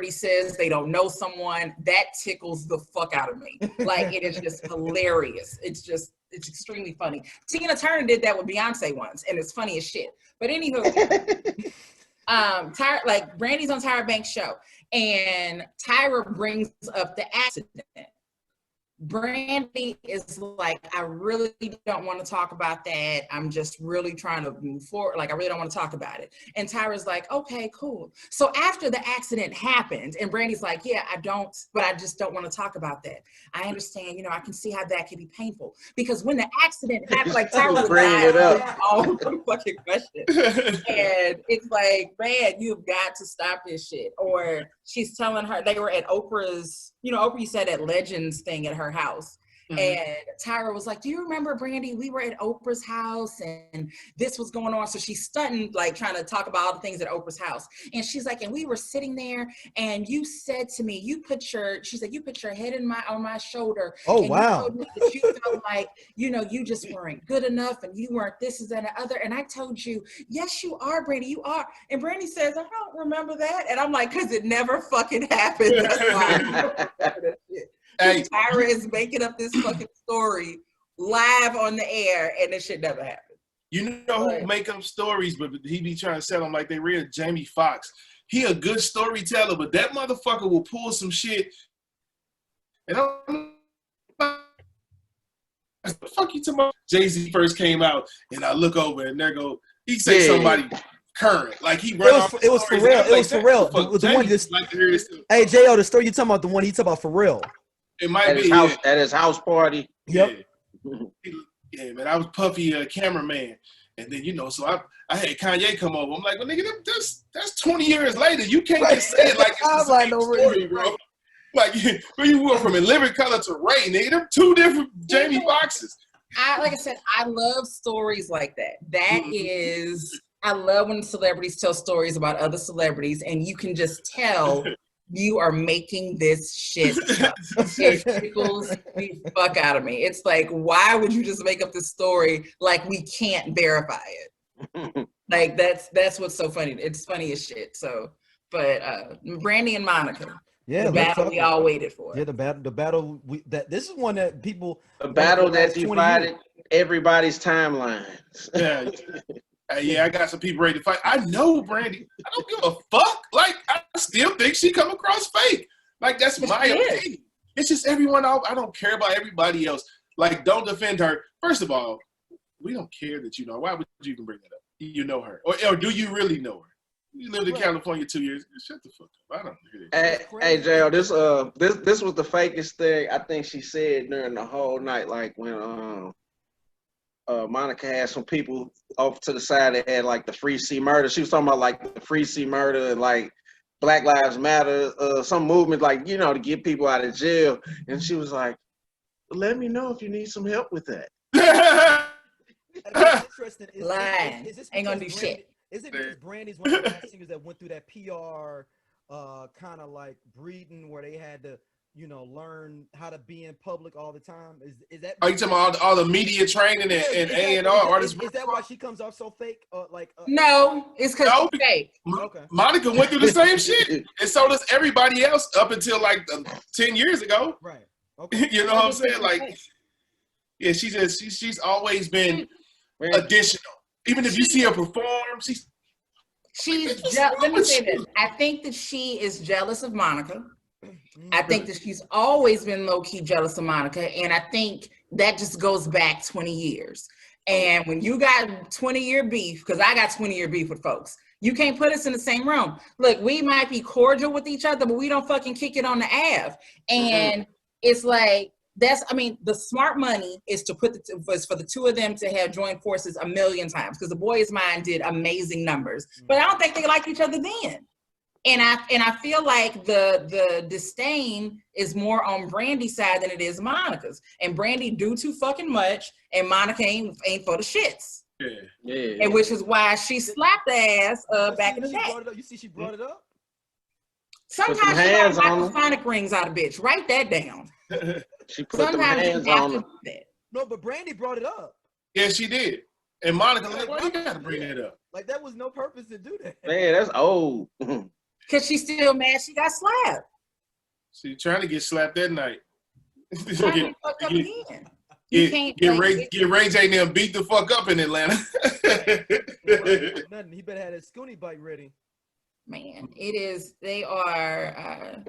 celebrity says they don't know someone, that tickles the fuck out of me. Like, it is just hilarious. It's extremely funny. Tina Turner did that with Beyonce once, and it's funny as shit. But anywho, like Brandy's on Tyra Banks' show, and Tyra brings up the accident. Brandy is like, I really don't want to talk about that. I'm just really trying to move forward. Like, I really don't want to talk about it. And Tyra's like, okay, cool. So after the accident happened, and Brandy's like, yeah, I just don't want to talk about that. I understand, I can see how that can be painful. Because when the accident happened, like Tyra was bringing it up. all the fucking question. And it's like, man, you've got to stop this shit. Or she's telling her, they were at Oprah's, Oprah said at Legends thing at her house. And Tyra was like, do you remember, Brandy, we were at Oprah's house and this was going on. So she's stunting, like trying to talk about all the things at Oprah's house. And she's like, and we were sitting there and you said to me, you put your head on my shoulder. Oh, and wow. You told me that you felt like, you just weren't good enough and you weren't this and that and the other. And I told you, yes, you are, Brandy, you are. And Brandy says, I don't remember that. And I'm like, because it never fucking happened. That's why I don't remember that shit. Hey, Tyra is making up this fucking story live on the air, and this shit never happened. You know who make up stories, but he be trying to sell them like they real? Jamie Foxx. He a good storyteller, but that motherfucker will pull some shit. And I'm like, what the fuck you talking about? Jay-Z first came out, and I look over, and there go, he say somebody current. Like, he run off. It was for real. It was for real. The one just, like to hear this. Hey, J.O., the story you talking about, the one he talking about for real. It might at be his house, at his house party. Yep. Yeah, man. I was Puffy cameraman, and then so I had Kanye come over. I'm like, well, nigga, that's 20 years later. You can't just say it like it's the same story, bro. Like, you went from In Living Color to Ray, nigga. Them two different Jamie Foxxes. Like I said, I love stories like that. That is, I love when celebrities tell stories about other celebrities, and you can just tell. You are making this shit up. It tickles the fuck out of me. It's like, why would you just make up this story like we can't verify it? Like, that's what's so funny. It's funny as shit. So, but Brandy and Monica, the battle we all waited for. Yeah, the battle. This is one that people. The battle that divided everybody's timelines. Yeah. Yeah, I got some people ready to fight. I know Brandy. I don't give a fuck. Like, I still think she come across fake. Like, that's my opinion. It's just everyone else. I don't care about everybody else. Like, don't defend her. First of all, we don't care that you know. Why would you even bring that up? You know her. Or do you really know her? You lived in California 2 years. Shut the fuck up. I don't hear that. Hey, JL, this was the fakest thing I think she said during the whole night. Like, when Monica had some people off to the side that had like the free C murder. She was talking about like the free C murder and like Black Lives Matter, some movement like, to get people out of jail. And she was like, let me know if you need some help with that. Interesting. Lying. Ain't gonna do shit. Is it because Brandy's one of the last singers that went through that PR kind of like breeding where they had to learn how to be in public all the time? Is that? Are you talking about all the media training and A&R artists? Is that why she comes off so fake? No, it's because she's fake. Okay. Monica went through the same shit, and so does everybody else up until like 10 years ago. Right. Okay. You know what I'm saying? Like, yeah, she's always been additional. Even if you see her perform, she's. Let me say this. I think that she is jealous of Monica. I think that she's always been low-key jealous of Monica, and I think that just goes back 20 years. And when you got 20-year beef, because I got 20-year beef with folks, you can't put us in the same room. Look, we might be cordial with each other, but we don't fucking kick it on the Ave. And it's like, the smart money is to was for the two of them to have joined forces a million times, because the Boy Is Mine did amazing numbers. But I don't think they liked each other then. And I feel like the disdain is more on Brandy's side than it is Monica's. And Brandy do too fucking much, and Monica ain't for the shits. Yeah. And which is why she slapped the ass back in the day. You see, she brought it up. Sometimes she got microphonic rings out of bitch. Write that down. She put them hands on them. No, but Brandy brought it up. Yeah, she did. And Monica, like, why you gotta bring that up? Like, that was no purpose to do that. Man, that's old. Because she's still mad she got slapped. She trying to get slapped that night. Trying to be fucked up again. You can't get Ray J and them beat the fuck up in Atlanta. Nothing. He better have that Scoonie bike ready. Man, it is. They are.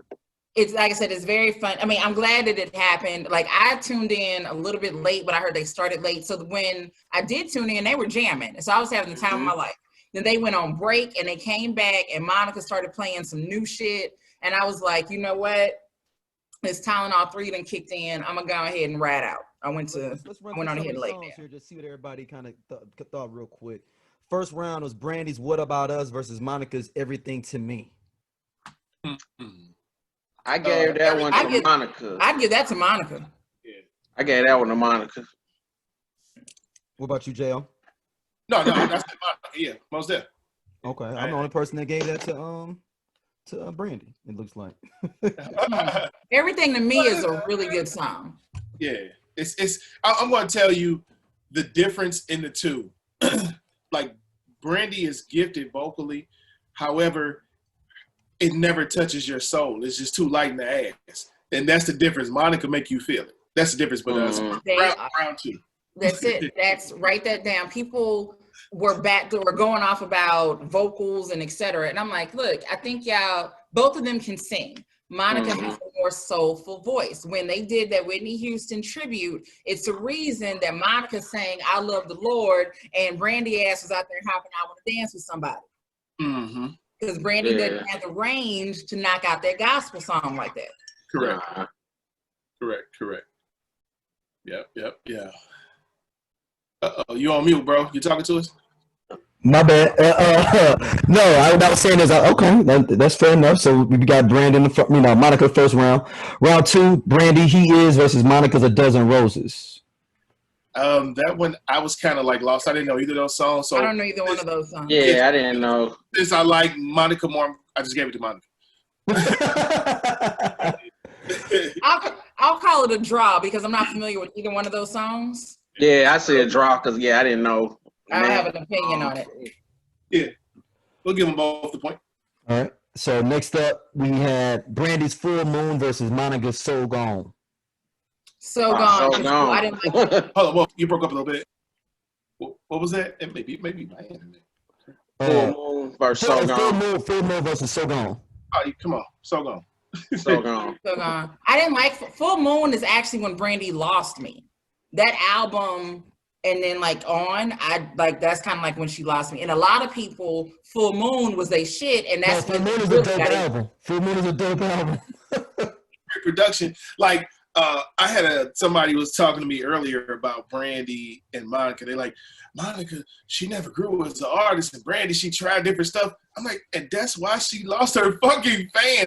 It's like I said, it's very fun. I mean, I'm glad that it happened. Like I tuned in a little bit late, but I heard they started late. So when I did tune in, they were jamming. So I was having the time of my life. Then they went on break and they came back and Monica started playing some new shit. And I was like, you know what? It's Tylenol 3 then kicked in. I'm gonna go ahead and ride out. I went on ahead late here. Just see what everybody kind of thought real quick. First round was Brandy's "What About Us" versus Monica's "Everything to Me." I gave that one to Monica. I'd give that to Monica. Yeah. I gave that one to Monica. What about you, JL? No, that's Monica. Yeah, most definitely. Okay, I'm the only person that gave that to Brandy. It looks like. Everything to Me is a really good song. Yeah, I'm going to tell you the difference in the two. Like Brandy is gifted vocally, however, it never touches your soul. It's just too light in the ass, and that's the difference. Monica make you feel it. That's the difference. But round two. That's it. Write that down. People were going off about vocals and etc. And I'm like, look, I think both of them can sing. Monica has a more soulful voice. When they did that Whitney Houston tribute, it's a reason that Monica sang "I Love the Lord" and Brandy ass was out there hopping out want to dance with somebody. Because Brandy doesn't have the range to knock out that gospel song like that. Correct. Yep. Yeah. Uh-oh, you on mute, bro? You talking to us? My bad. No, I was saying is okay. That's fair enough. So we got Brandy in the front. Monica first round. Round two, Brandy "He Is" versus Monica's "A Dozen Roses." That one I was kind of like lost. I didn't know either of those songs. So I don't know either one of those songs. Yeah, I didn't know. Since I like Monica more, I just gave it to Monica. I'll call it a draw because I'm not familiar with either one of those songs. Yeah, I said draw because I didn't know. I don't have an opinion on it. Yeah, we'll give them both the point. All right. So next up, we had Brandy's "Full Moon" versus Monica's "So Gone." So Gone. So Gone. I didn't like it. Hold on, well, you broke up a little bit. What was that? Maybe my internet. Full Moon versus So Gone. Full Moon versus "So Gone." Oh, come on, So Gone. So Gone. So Gone. I didn't like Full Moon. Is actually when Brandy lost me. That album. And then that's kind of like when she lost me. And a lot of people, Full Moon was they shit, and that's Full Moon is a dope album. Full Moon is a dope album. Great production. Like I had somebody was talking to me earlier about Brandy and Monica. They're like, Monica, she never grew as an artist, and Brandy, she tried different stuff. I'm like, and that's why she lost her fucking fans.